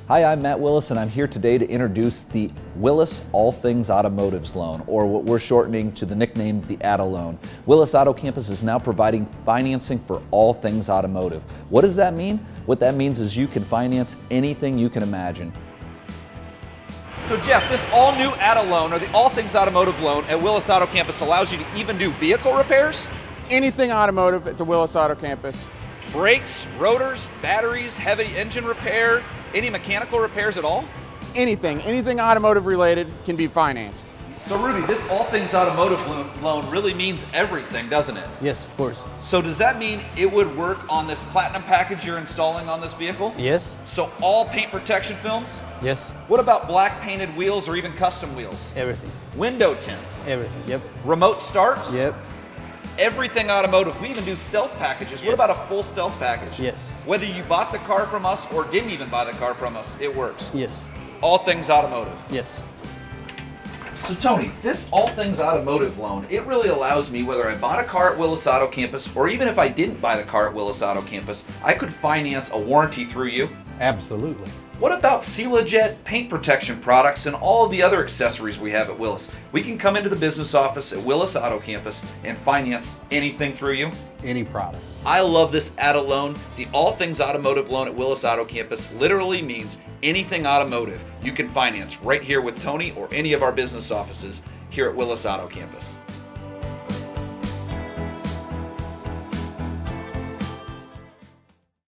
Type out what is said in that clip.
Hi, I'm Matt Willis, and I'm here today to introduce the Willis All Things Automotive Loan, or what we're shortening to the nickname the ATA Loan. Willis Auto Campus is now providing financing for all things automotive. What does that mean? What that means is you can finance anything you can imagine. So Jeff, this all new ATA Loan, or the All Things Automotive Loan at Willis Auto Campus, allows you to even do vehicle repairs? Anything automotive at the Willis Auto Campus. Brakes, rotors, batteries, heavy engine repair, any mechanical repairs at all? Anything automotive related can be financed. So Rudy, this All Things Automotive Loan really means everything, doesn't it? Yes, of course. So does that mean it would work on this platinum package you're installing on this vehicle? Yes. So all paint protection films? Yes. What about black painted wheels or even custom wheels? Everything. Window tint? Everything. Yep. Remote starts? Yep. Everything automotive. We even do stealth packages. What Yes. about a full stealth package? Yes. Whether you bought the car from us or didn't even buy the car from us, it works. Yes. All Things Automotive. Yes. So Tony, this All Things Automotive Loan, it really allows me, whether I bought a car at Willis Auto Campus or even if I didn't buy the car at Willis Auto Campus, I could finance a warranty through you. Absolutely. What about Seal-A-Jet paint protection products and all of the other accessories we have at Willis? We can come into the business office at Willis Auto Campus and finance anything through you. Any product. I love this ATA Loan. The All Things Automotive Loan at Willis Auto Campus literally means anything automotive you can finance right here with Tony or any of our business offices here at Willis Auto Campus.